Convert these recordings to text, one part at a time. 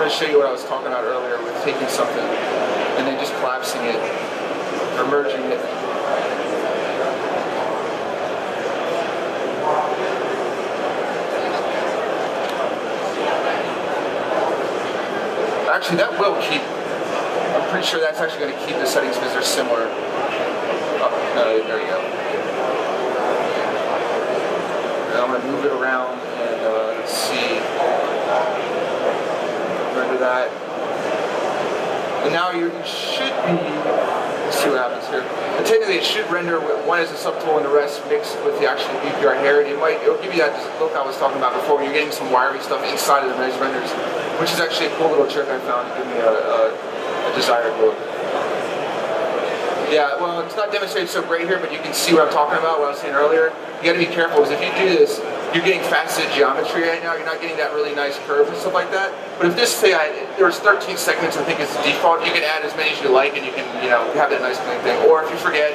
wanted to show you what I was talking about earlier with taking something and then just collapsing it or merging it. Actually, that will keep. I'm pretty sure that's actually going to keep the settings because they're similar. Oh, no, there you go. And I'm going to move it around and let's see. Render that. And now you should be. Let's see what happens here. And technically, it should render with one as a subtool and the rest mixed with the actual BPR hair. It'll give you that look I was talking about before, where you're getting some wiry stuff inside of the nice renders, which is actually a cool little trick I found to give me a desired look. Yeah, well, it's not demonstrated so great here, but you can see what I'm talking about, what I was saying earlier. You got to be careful, because if you do this, you're getting faceted geometry right now. You're not getting that really nice curve and stuff like that. But if this, say, there's 13 segments, I think is the default. You can add as many as you like, and you can, have that nice clean thing. Or if you forget,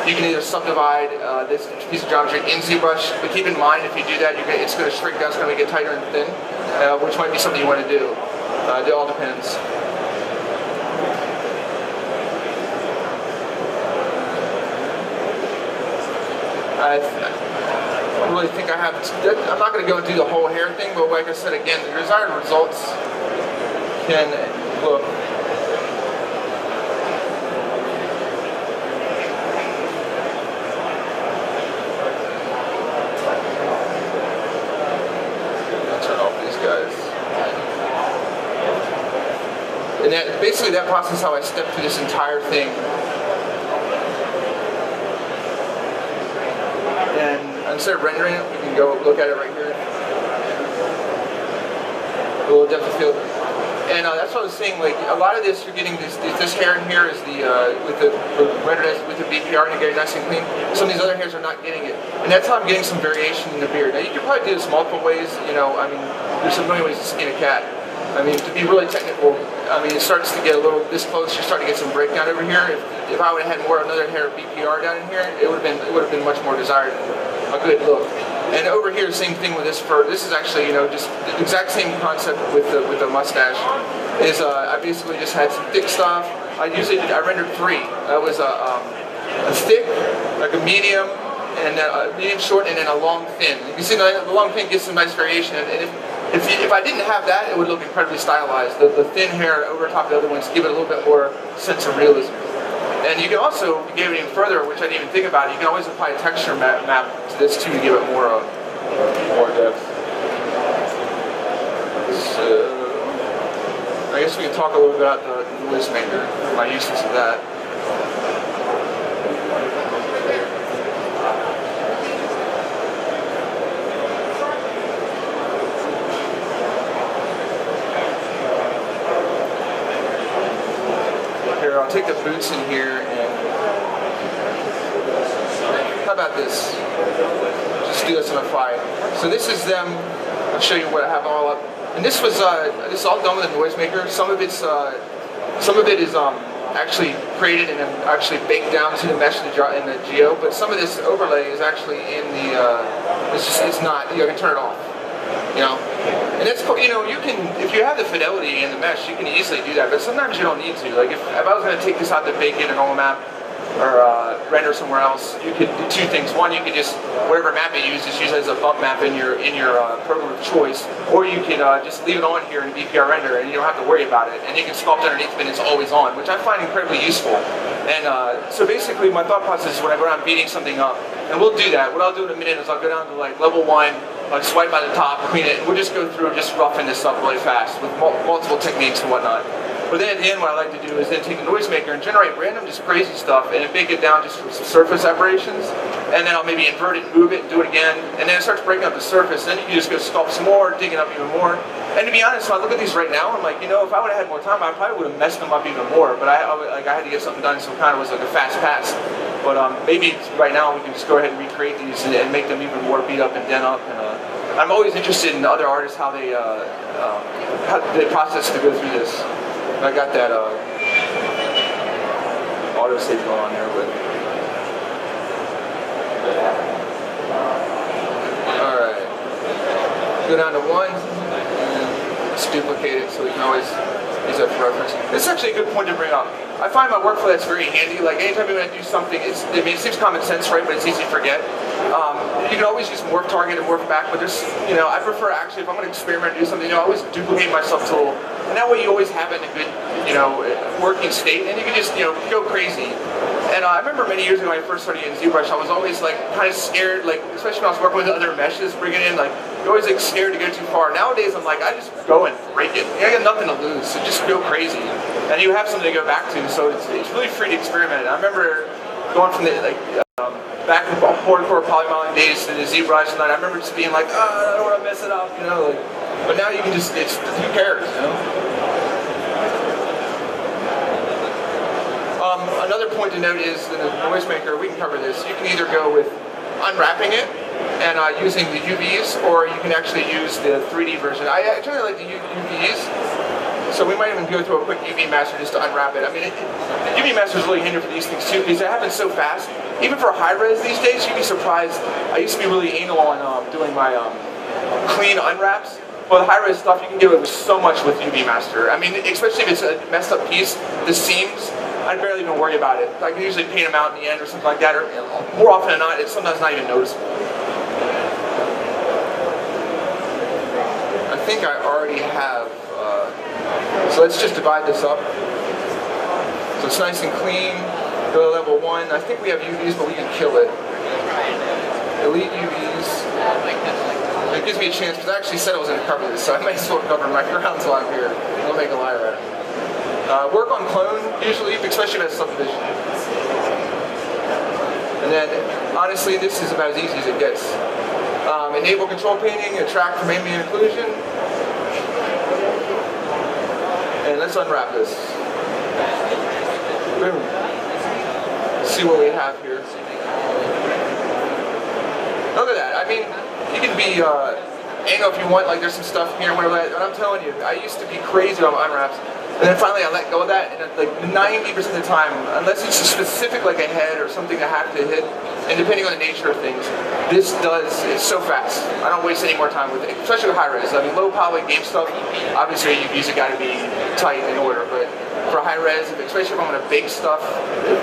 you can either subdivide this piece of geometry in ZBrush. But keep in mind, if you do that, it's going to shrink down. It's going to get tighter and thin, which might be something you want to do. It all depends. I don't really think I have. I'm not going to go and do the whole hair thing, but like I said again, the desired results can look. I'll turn off these guys. And basically that process is how I step through this entire thing. And instead of rendering it, we can go look at it right here. A little depth of field. And that's what I was saying, like, a lot of this, you're getting this hair in here is rendered with the BPR, and you get it nice and clean. Some of these other hairs are not getting it. And that's how I'm getting some variation in the beard. Now, you can probably do this multiple ways, I mean, there's so many ways to skin a cat. I mean, to be really technical, I mean, it starts to get a little this close. You're starting to get some breakdown over here. If I would have had another hair of BPR down in here, it would have been much more desired, a good look. And over here, same thing with this fur. This is actually, just the exact same concept with the mustache. Is I basically just had some thick stuff. I rendered 3. That was a thick, like a medium, and then a medium short, and then a long thin. You can see the long thin gives some nice variation. And if I didn't have that, it would look incredibly stylized. The thin hair over top of the other ones give it a little bit more sense of realism. And you can also, if you gave it even further, which I didn't even think about, you can always apply a texture map to this too to give it more depth. So, I guess we can talk a little bit about the noise maker, my uses of that. I'll take the boots in here and how about this? Just do this on the fly. So this is them. I'll show you what I have all up. And this was this is all done with a noise maker. Some of it is actually created and actually baked down to the mesh in the geo. But some of this overlay is actually in the. It's not. You can turn it off. And it's, you can, if you have the fidelity in the mesh, you can easily do that, but sometimes you don't need to. Like if I was going to take this out to bake it in a normal map, or render somewhere else, you could do 2 things. One, you could just, whatever map you use, just use it as a bump map in your program of choice, or you can just leave it on here in BPR render, and you don't have to worry about it. And you can sculpt underneath it, and it's always on, which I find incredibly useful. And so basically, my thought process is when I go around beating something up, and we'll do that. What I'll do in a minute is I'll go down to like level 1, like swipe by the top, clean it, and we'll just go through and just roughing this up really fast with multiple techniques and whatnot. But then at the end, what I like to do is then take the noise maker and generate random just crazy stuff and then bake it down just for some surface aberrations. And then I'll maybe invert it, move it, and do it again. And then it starts breaking up the surface. And then you can just go sculpt some more, dig it up even more. And to be honest, when I look at these right now, I'm like, if I would have had more time, I probably would have messed them up even more. But I had to get something done, so it kind of was like a fast pass. But maybe right now we can just go ahead and recreate these and make them even more beat up and dent up. And I'm always interested in other artists, how they process to go through this. I got that autosave going on there, but all right. Go down to 1. just duplicate it so we can always use that for reference. This is actually a good point to bring up. I find my workflow that's very handy. Like anytime you want to do something, it seems common sense, right? But it's easy to forget. You can always use morph target and morph back, but there's, I prefer actually, if I'm going to experiment or do something, I always duplicate my subtool, and that way you always have it in a good, working state, and you can just, go crazy. And I remember many years ago when I first started using ZBrush, I was always like kind of scared, like especially when I was working with other meshes, bringing in, like you're always like scared to go too far. Nowadays I'm like, I just go and break it. I got nothing to lose, so just go crazy, and you have something to go back to. So it's really free to experiment. I remember going from the back in the hardcore polymodeling days to the ZBrush, and I remember just being like, I don't want to mess it up, but now you can just, who cares, Another point to note is in the noise maker, we can cover this. You can either go with unwrapping it and using the UVs, or you can actually use the 3D version. I actually like the UVs, so we might even go through a quick UV master just to unwrap it. I mean, UV master is really handy for these things too, because it happens so fast. Even for high res these days, you'd be surprised. I used to be really anal on doing my clean unwraps. Well, the high-res stuff, you can get away with so much with UV Master. I mean, especially if it's a messed up piece, the seams, I barely even worry about it. I can usually paint them out in the end or something like that, or more often than not, it's sometimes not even noticeable. I think I already have, so let's just divide this up. So it's nice and clean, go to level 1. I think we have UVs, but we can kill it. Elite UVs. It gives me a chance, because I actually said I was going to cover this, so I might as well cover my grounds while I'm here. Don't make a liar out of it. Work on clone, usually, especially if it's subdivision. And then, honestly, this is about as easy as it gets. Enable control painting, attract from ambient occlusion. And let's unwrap this. Boom. Let's see what we have here. Look at that. I mean, you can be anal if you want, like there's some stuff here and whatever, but I'm telling you, I used to be crazy about unwraps, and then finally I let go of that, and like 90% of the time, unless it's a specific like a head or something I have to hit, and depending on the nature of things, it's so fast. I don't waste any more time with it, especially with high res. I mean, low poly game stuff, obviously UVs have got to be tight in order, but for high res, especially if I'm going to bake stuff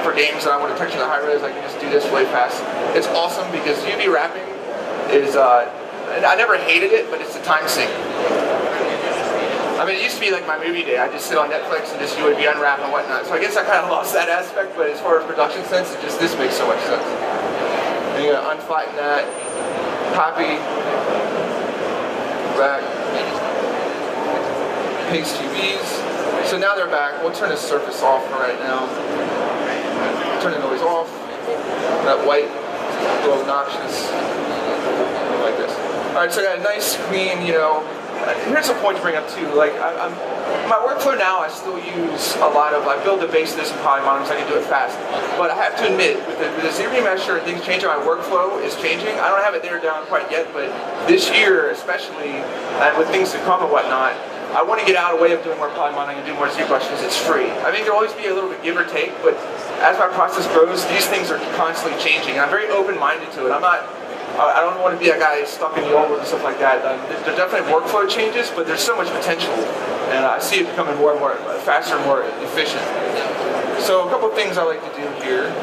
for games that I want to touch in the high res, I can just do this way fast. It's awesome because UV wrapping is, and I never hated it, but it's a time sink. I mean, it used to be like my movie day. I just sit on Netflix and just UAV unwrap and whatnot. So I guess I kind of lost that aspect, but as far as production sense, this makes so much sense. And you gotta unflatten that, copy, back, paste UVs. So now they're back. We'll turn the surface off for right now. Turn the noise off. That white, a little obnoxious. Like this. Alright, so I got a nice, clean, here's a point to bring up too. Like, my workflow now, I still use a lot of, I build the base of this in polymodeling so I can do it fast. But I have to admit, with the ZBrush and things changing, my workflow is changing. I don't have it there down quite yet, but this year, especially, with things to come and whatnot, I want to get out of the way of doing more polymodeling and do more ZBrush because it's free. I think there'll always be a little bit give or take, but as my process grows, these things are constantly changing. I'm very open-minded to it. I don't want to be a guy stuck in the old and stuff like that. There definitely workflow changes, but there's so much potential, and I see it becoming more and more faster and more efficient. So a couple of things I like to do here.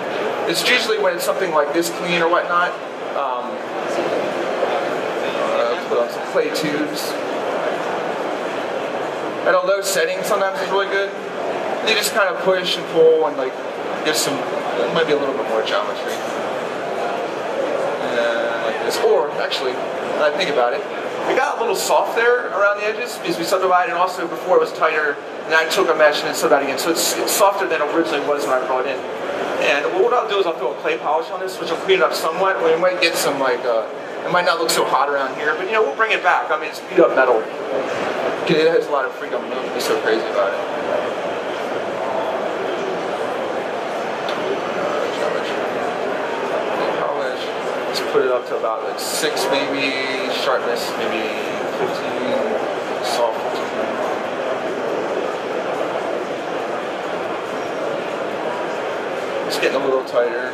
It's usually when it's something like this clean or whatnot. Put on some clay tubes. At a low setting, sometimes it's really good. You just kind of push and pull and like get some. It might be a little bit more geometry. Or, actually, when I think about it, it got a little soft there around the edges because we subdivided, and also before it was tighter, and I took a mesh and then subdivided again. So it's softer than it originally was when I brought it in. And what I'll do is I'll throw a clay polish on this, which will clean it up somewhat. We might get some, like, it might not look so hot around here, but, we'll bring it back. I mean, it's beat up metal. It has a lot of freedom. Don't be so crazy about it. Put it up to about like 6 maybe, sharpness maybe 15, soft. It's getting a little tighter.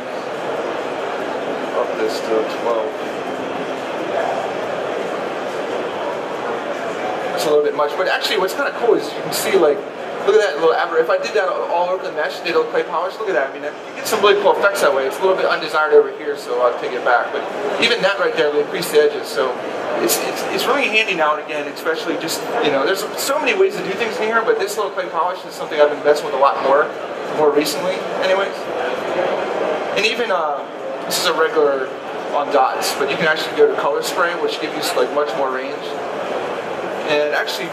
Up this to 12. It's a little bit much, but actually what's kind of cool is you can see, like, look at that little aberration. If I did that all over the mesh, did a clay polish, look at that. I mean, you get some really cool effects that way. It's a little bit undesired over here, so I'll take it back. But even that right there will increase the edges. So it's really handy now and again, especially just, you know, there's so many ways to do things in here, but this little clay polish is something I've been messing with a lot more recently, anyways. And even, this is a regular on dots, but you can actually go to color spray, which gives you like much more range. And actually,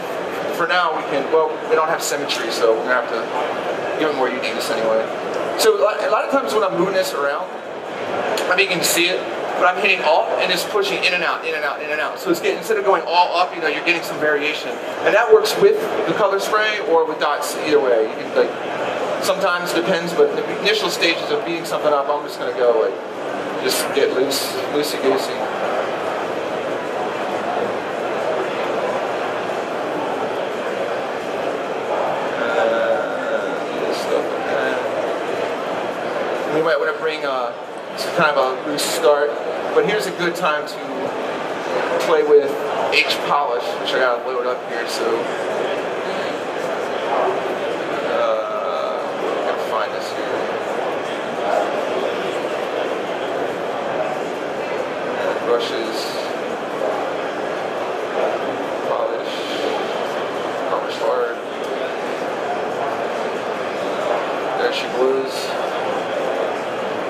for now, we can, well, we don't have symmetry, so we're going to have to give it more uniqueness anyway. So a lot of times when I'm moving this around, I mean, you can see it, but I'm hitting Alt and it's pushing in and out, in and out, in and out. So it's getting, instead of going all up, you know, you're getting some variation. And that works with the color spray or with dots, either way. You can, like, sometimes it depends, but the initial stages of beating something up, I'm just going to go, like, just get loosey-goosey. We might want to bring kind of a loose start, but here's a good time to play with H polish, which I gotta load up here. So I'm gonna find this here. Brushes, polish hard. There she glues.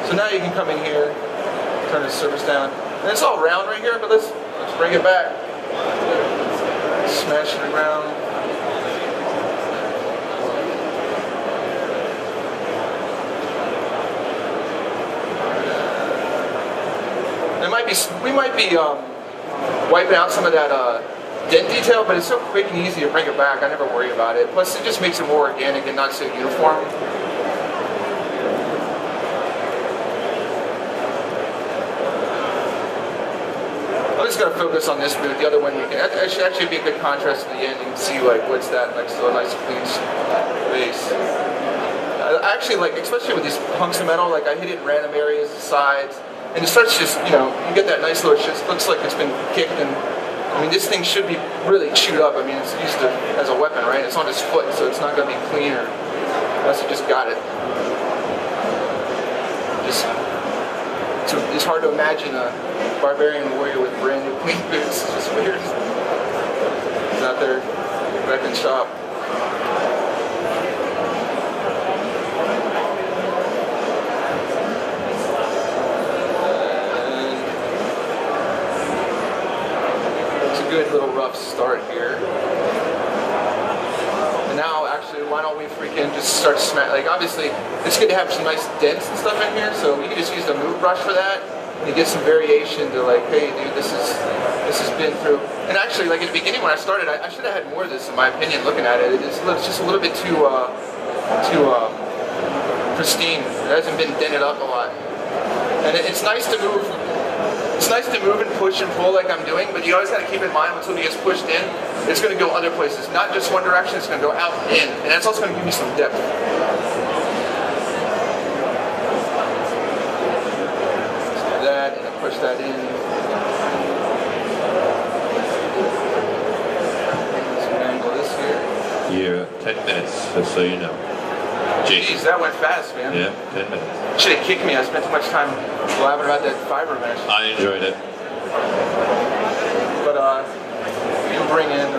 So now you can come in here, turn the surface down, and it's all round right here, but let's bring it back. Smash it around. We might be wiping out some of that dent detail, but it's so quick and easy to bring it back. I never worry about it. Plus, it just makes it more organic and not so uniform. I'm just going to focus on this booth. The other one, you can actually be a good contrast at the end. You can see like what's that next to a nice clean base. I actually like, especially with these hunks of metal, like I hit it in random areas, the sides, and it starts just, you know, you get that nice little, it just looks like it's been kicked. And I mean, this thing should be really chewed up. I mean, it's used as a weapon, right? It's on his foot, so it's not going to be cleaner unless you just got it. It's hard to imagine a barbarian warrior with brand new clean boots. It's just weird. He's out there wrecking shop. And it's a good little rough start here. And now, actually, why don't we freaking just start like, obviously, it's good to have some nice dents and stuff in here, so you can just use the move brush for that. And you get some variation to like, hey dude, this has been through. And actually, like at the beginning when I started, I should have had more of this in my opinion. Looking at it, it's just a little bit too pristine. It hasn't been dented up a lot. And it's nice to move. It's nice to move and push and pull like I'm doing, but you always got to keep in mind when something gets pushed in, it's going to go other places. Not just one direction. It's going to go out and in, and that's also going to give you some depth. That and push that in. Let's angle this here. Yeah, 10 minutes, just so you know. Jeez, that went fast, man. Yeah, 10 minutes. Should have kicked me. I spent too much time blabbing about that fiber mesh. I enjoyed it. But you can bring in.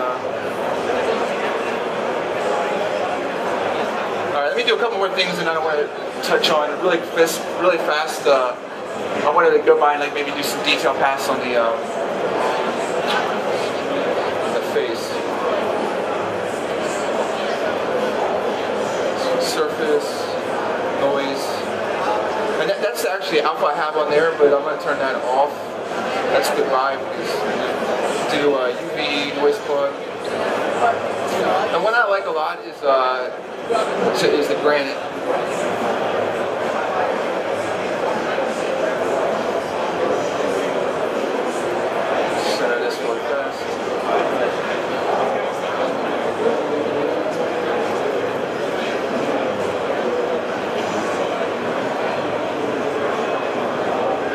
All right, let me do a couple more things, and I want to touch on really fast. I wanted to go by and like maybe do some detail pass on the face. Surface, noise. And that's actually alpha I have on there, but I'm going to turn that off. That's goodbye because do UV noise plug. And what I like a lot is the granite. Center this really fast.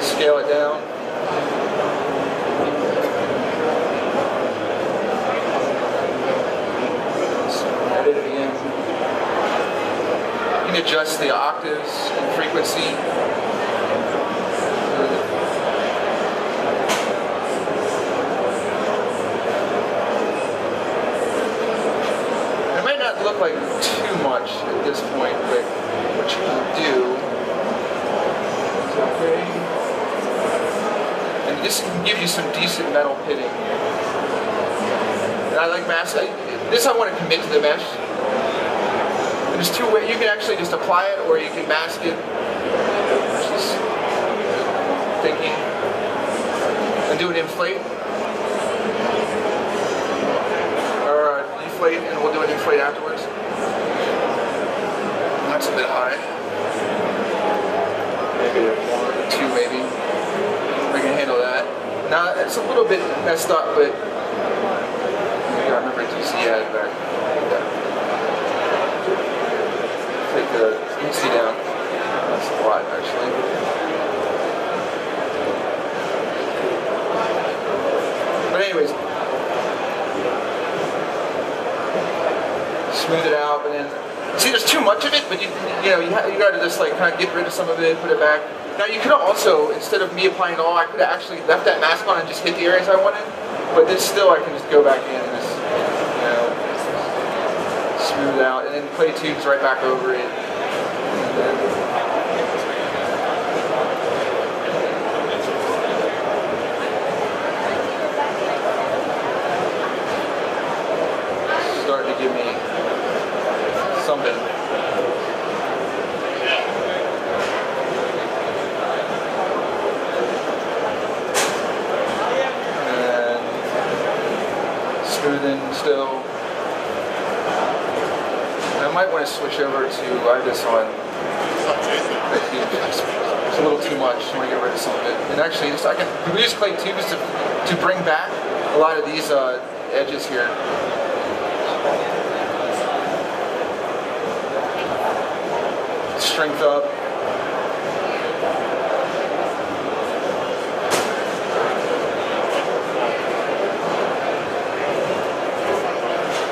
Scale it down. can adjust the octaves and frequency. It might not look like too much at this point, but what you can do is okay. And this can give you some decent metal pitting. And I like mask. This I want to commit to the mesh. There's two ways. You can actually just apply it, or you can mask it. Just thinking. And do an inflate. Or deflate, and we'll do an inflate afterwards. That's a bit high. Maybe a 1 or 2, maybe. We can handle that. Now, it's a little bit messed up, but I remember DC had back. Take the DC down. That's a lot, actually. But anyways, smooth it out, and then see, there's too much of it. But you got to just like kind of get rid of some of it, put it back. Now you could have also, instead of me applying it all, I could have actually left that mask on and just hit the areas I wanted. But then still, I can just go back in and just, smooth out, and then play tubes right back over it. And then starting to give me something. And smoothing still. I might want to switch over to this on. It's a little too much. I want to get rid of some of it. And actually, we use clay tubes to bring back a lot of these edges here. Strength up.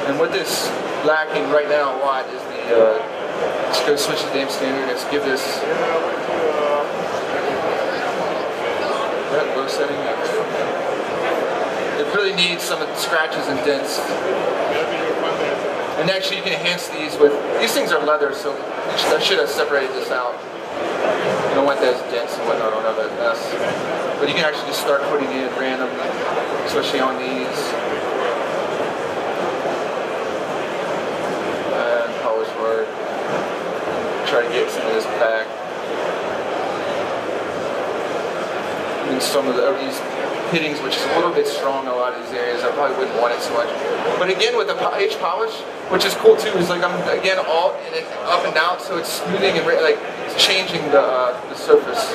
And what this lacking right now a lot is the, let's go switch to damn standard, let's give this, that low setting, it really needs some scratches and dents. And actually you can enhance these with, these things are leather, so I should have separated this out. You don't want those dents and whatnot on that mess. But you can actually just start putting in random, especially on these. Try to get some of this back. And some of these hittings, which is a little bit strong in a lot of these areas, I probably wouldn't want it so much. But again, with the H polish, which is cool too, is like I'm again all in it up and down, so it's smoothing and like it's changing the surface.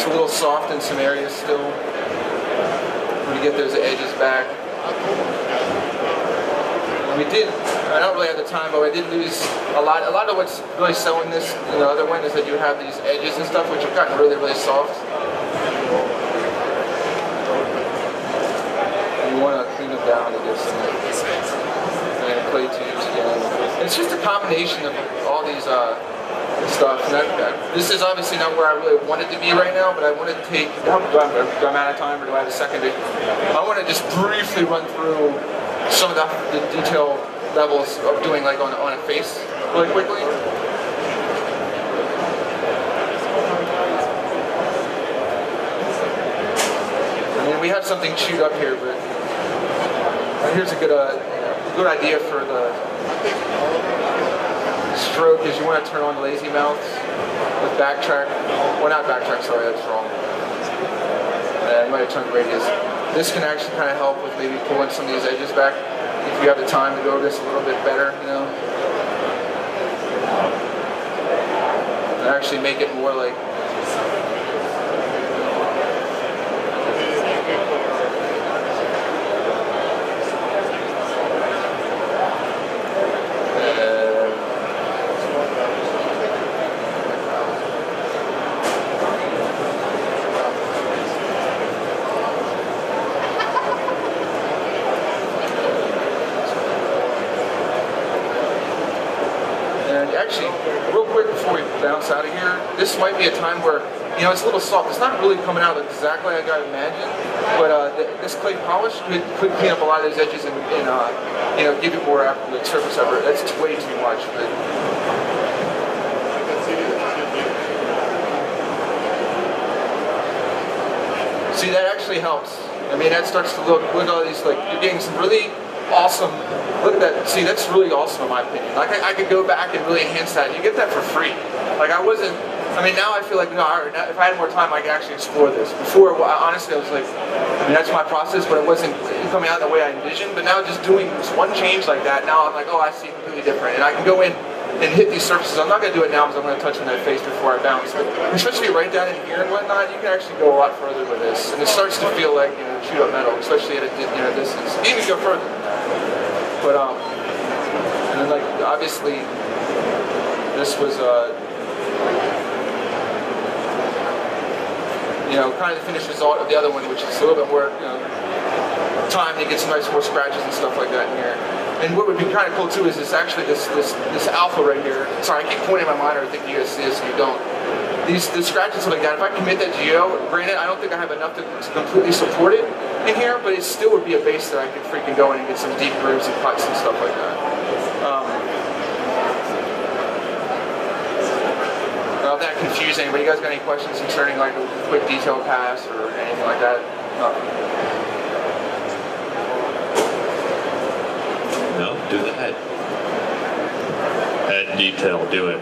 A little soft in some areas still. I'm going to get those edges back. We did, I don't really have the time, but I did lose a lot. A lot of what's really selling this in the other one is that you have these edges and stuff which have gotten really, really soft. You want to clean them down to get some clay tubes again. It's just a combination of all these stuff. This is obviously not where I really want it to be right now, but I want to take, do I out of time or do I have a second? I want to just briefly run through some of the detail levels of doing like on a face really quickly. I mean, we have something chewed up here, but here's a good idea for the stroke is you want to turn on lazy mouths with backtrack. Well, not backtrack, sorry, that's wrong. You might have turned radius. This can actually kind of help with maybe pulling some of these edges back if you have the time to go this a little bit better, And actually make it more like this might be a time where, you know, it's a little soft. It's not really coming out exactly like I imagined, but this clay polish could clean up a lot of those edges and you know, give it more like, surface effort. That's way too much. But see, that actually helps. I mean, that starts to look at all these, like, you're getting some really awesome, look at that, see, that's really awesome in my opinion. Like, I could go back and really enhance that. You get that for free. Like, I mean, now I feel like, no, if I had more time, I could actually explore this. Before, honestly, I was like, I mean, that's my process, but it wasn't coming out the way I envisioned. But now just doing this one change like that, now I'm like, oh, I see completely different. And I can go in and hit these surfaces. I'm not going to do it now because I'm going to touch on that face before I bounce. But especially right down in here and whatnot, you can actually go a lot further with this. And it starts to feel like, you know, shoot up metal, especially at a, you know, distance. You can even go further than that. But, and then, like, obviously, this was, you know, kind of the finished result of the other one, which is a little bit more, you know, time to get some nice more scratches and stuff like that in here. And what would be kind of cool too is this actually this alpha right here. Sorry, I keep pointing my monitor. I think you guys see this and you don't. The scratches like that. If I commit that geo, granted, I don't think I have enough to completely support it in here, but it still would be a base that I could freaking go in and get some deep grooves and cuts and stuff like that. Not that confusing, but you guys got any questions concerning like a quick detail pass or anything like that? No, do the head. Head detail, do it.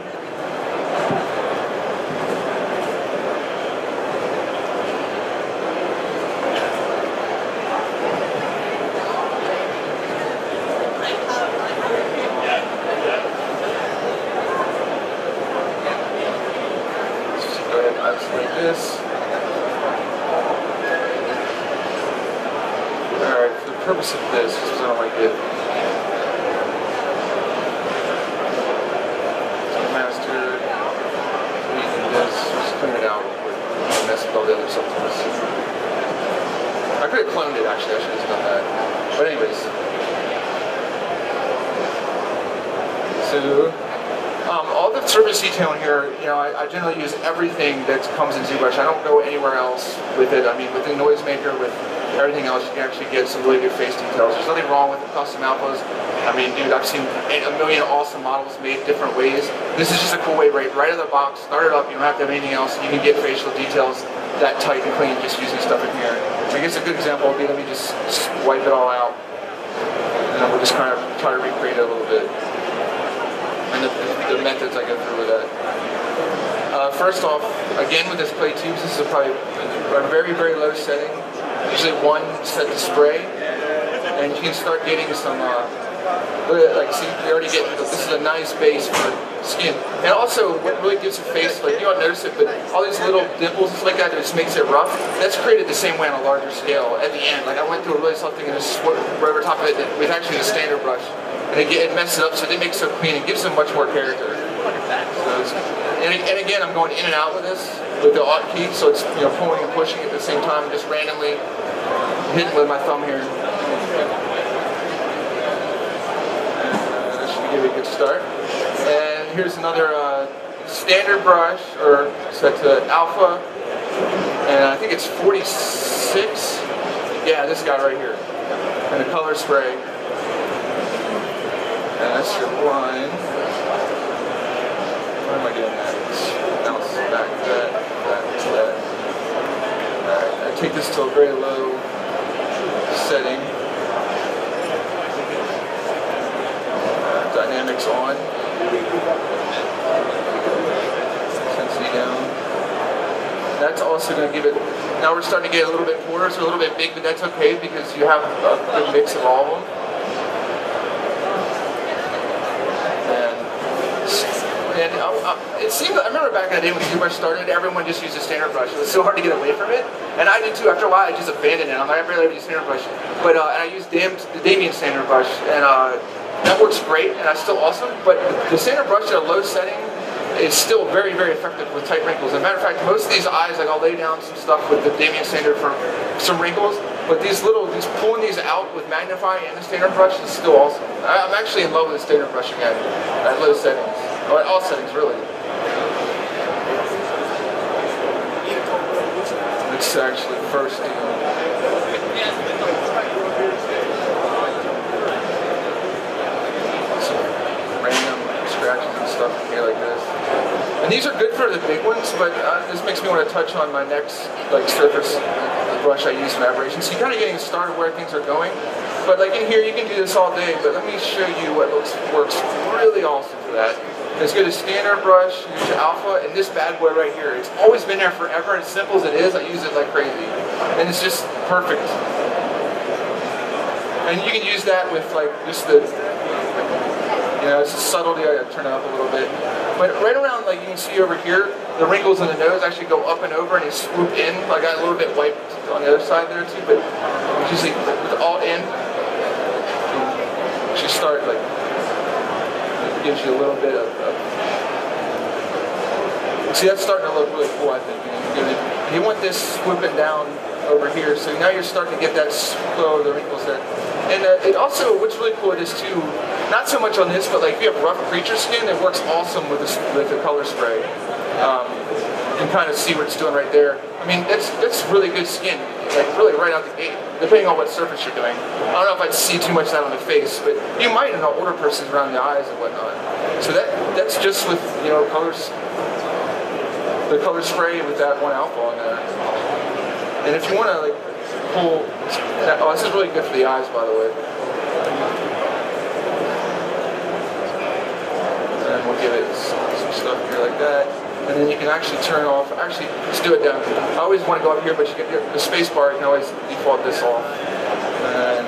Like this. Alright, for the purpose of this, because I don't like it. So master, delete this, just clean it out real quick. Don't mess with all the other subtools. I could have cloned it actually, I should have done that. But anyways. So all the surface detailing here, you know, I generally use everything that comes in ZBrush. I don't go anywhere else with it. I mean, with the Noisemaker, with everything else, you can actually get some really good face details. There's nothing wrong with the custom alphas. I mean, dude, I've seen a million awesome models made different ways. This is just a cool way, right out of the box, start it up, you don't have to have anything else. You can get facial details that tight and clean just using stuff in here. I guess a good example would be, let me just wipe it all out. And then we'll just kind of try to recreate it a little bit. And the methods I go through with that. First off, again with this clay tubes, this is probably a very, very low setting. Usually one set to spray. And you can start getting some, look at that, like, see, you're already getting, this is a nice base for skin. And also, what really gives a face, like, you don't notice it, but all these little dimples like that just makes it rough. That's created the same way on a larger scale at the end. Like, I went through a really soft thing and just right over top of it with actually the standard brush. And it messes it up, so they make it so clean. It gives them much more character. So and again, I'm going in and out with this with the Alt key, so it's, you know, pulling and pushing at the same time, just randomly hitting with my thumb here. That should give it a good start. And here's another standard brush, or set to alpha, and I think it's 46. Yeah, this guy right here, and the color spray. And that's your line. Where am I getting that? Bounce back to that, to that. Alright, I take this to a very low setting. Dynamics on. Intensity down. That's also going to give it, now we're starting to get a little bit coarse, or a little bit big, but that's okay because you have a good mix of all of them. And it seemed, I remember back in the day when ZBrush started, everyone just used a standard brush. It was so hard to get away from it. And I did too. After a while, I just abandoned it. I'm like, I barely ever use standard brush. But and I used the Damien standard brush. And that works great, and that's still awesome. But the standard brush at a low setting is still very, very effective with tight wrinkles. As a matter of fact, most of these eyes, like I'll lay down some stuff with the Damien standard for some wrinkles. But just pulling these out with magnifying and the standard brush is still awesome. I'm actually in love with the standard brush again at low settings. All settings, really. let's actually first do some random scratches and stuff in here like this. And these are good for the big ones, but this makes me want to touch on my next like surface brush I use in aberration. So you're kind of getting started where things are going. But like in here, you can do this all day, but let me show you what works really awesome for that. As good as standard brush, use your alpha, and this bad boy right here. It's always been there forever, as simple as it is, I use it like crazy. And it's just perfect. And you can use that with like just the, you know, it's a subtlety, I gotta turn it up a little bit. But right around, like you can see over here, the wrinkles in the nose actually go up and over and they swoop in. I got a little bit wiped on the other side there too, but usually with Alt in, you start like, it gives you a little bit of see, that's starting to look really cool, I think. You want this swooping down over here, so now you're starting to get that flow of the wrinkles there. And it also, what's really cool is too, not so much on this, but like if you have rough creature skin, it works awesome with the color spray. You can kind of see what it's doing right there. I mean, that's really good skin, like really right out the gate, depending on what surface you're doing. I don't know if I'd see too much of that on the face, but you might in an older person's around the eyes and whatnot. So that's just with, you know, colors, the color spray with that one alpha on there. And if you want to like pull, oh, this is really good for the eyes, by the way. And we'll give it some stuff here like that. And then you can actually turn off, actually, let's do it down. I always want to go up here, but you get the space bar, you can always default this off. And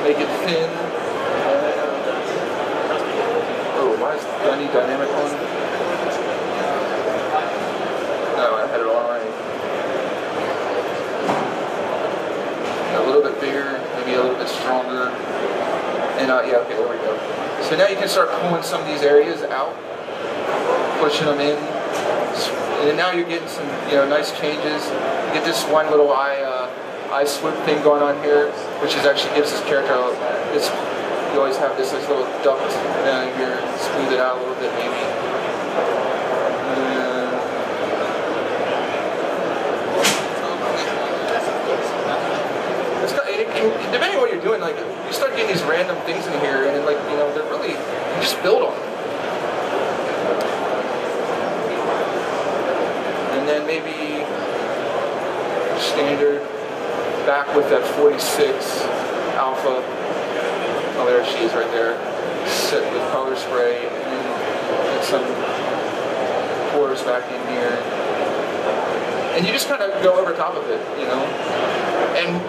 make it thin. Oh, why is I need dynamic on? No, I had it on right. A little bit bigger, maybe a little bit stronger. And yeah, okay, there we go. So now you can start pulling some of these areas out, pushing them in, and then now you're getting some, you know, nice changes. You get this one little eye swoop thing going on here, which is actually gives this character this. You always have this little duct down here, smooth it out a little bit maybe. Depending on what you're doing, like you start getting these random things in here, and like, you know, they're really, you just build on them. And then maybe standard back with that 46 alpha. Oh, there she is right there. Set with color spray, and then get some pores back in here. And you just kind of go over top of it, you know. And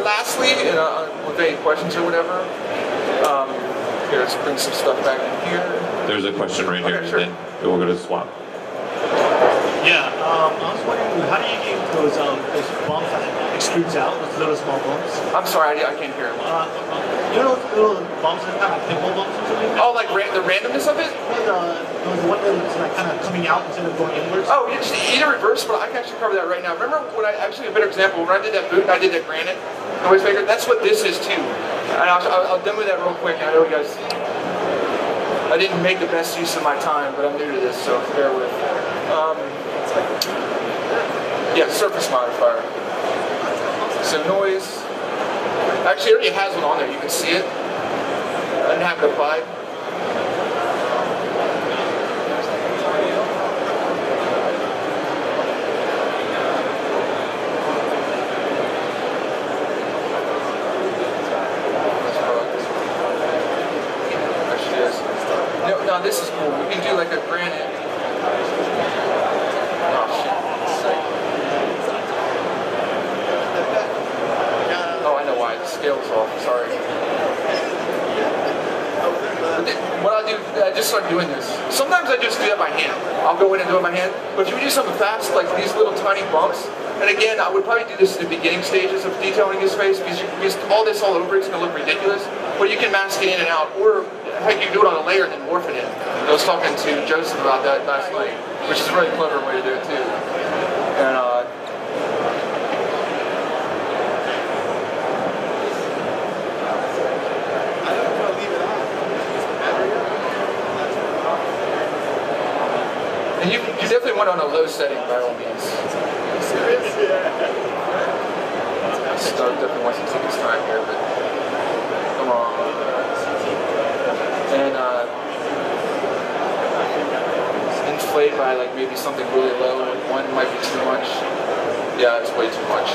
lastly, with any questions or whatever, here, let's bring some stuff back in here. There's a question right here, sure. and then we'll go to the swap. Yeah, I was wondering, how do you get those bumps that extrudes out, those little small bumps? I'm sorry, I can't hear. You know those little bumps that kind of pimple bumps or something? Oh, like the randomness of it? The one that's like kind of coming out instead of going inwards? Oh, you just either reverse, but I can actually cover that right now. Remember when actually a better example, when I did that boot and I did that granite noise maker, that's what this is too. And I'll demo that real quick. I know you guys, I didn't make the best use of my time, but I'm new to this, so bear with. Yeah, surface modifier. So noise. Actually, it already has one on there. You can see it. I didn't have it applied. Now this is cool. We can do like a granite. Oh shit. Oh, I know why. The scale's off. Sorry. What I'll do, I just start doing this. Sometimes I just do that by hand. I'll go in and do it by hand. But if you do something fast, like these little tiny bumps, and again, I would probably do this in the beginning stages of detailing his face, because all this all over, it's going to look ridiculous. But you can mask it in and out, or heck, you can do it on a layer and then morph it in. I was talking to Joseph about that last night, which is a really clever way to do it too. And you definitely want on a low setting by all means. Stuff definitely wants to take its time here, but come on. And inflate by like maybe something really low, and one might be too much. Yeah, it's way too much.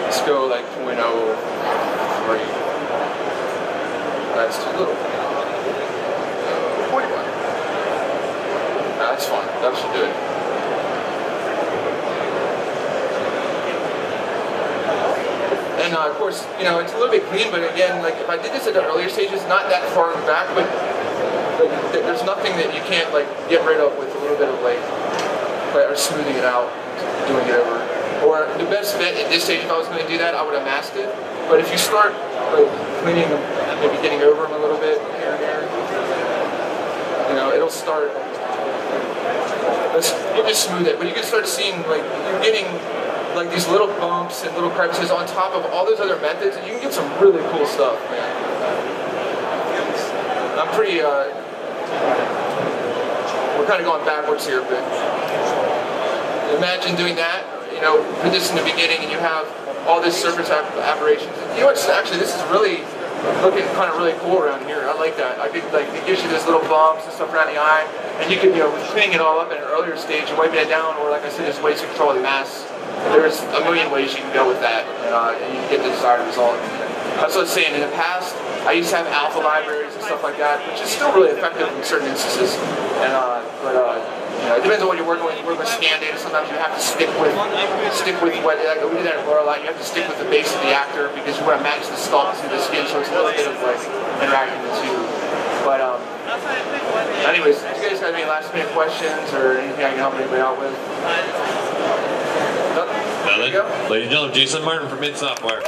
Let's go like 0.03. That's too little. 0.1. That's fine. That should do it. And of course, you know, it's a little bit clean, but again, like if I did this at the earlier stages, not that far in the back, but like, there's nothing that you can't like get rid of with a little bit of like or smoothing it out, doing it over. Or the best bet at this stage, if I was going to do that, I would have masked it. But if you start like cleaning them, maybe getting over them a little bit here and there, you know, it'll start. You just smooth it, but you can start seeing like you're getting like these little bumps and little crevices on top of all those other methods, and you can get some really cool stuff, man. I'm pretty, we're kind of going backwards here, but imagine doing that, you know, put this in the beginning and you have all this surface aberrations. You know what's actually, this is really looking kind of really cool around here. I like that. I think like it gives you those little bumps and stuff around the eye, and you could, you know, cleaning it all up at an earlier stage and wiping it down, or like I said, just ways to control the mass. There's a million ways you can go with that, and you can get the desired result. That's what I was saying. In the past, I used to have alpha libraries and stuff like that, which is still really effective in certain instances. And you know, it depends on what you're working with. You work with scan data. Sometimes you have to stick with what. Like we do that at Lorelei. You have to stick with the base of the actor because you want to match the sculpt to the skin, so it's a little bit of like interacting the two. But anyways, if you guys got any last minute questions or anything I can help anybody out with? Ladies and gentlemen, Jason Martin from Mid Software.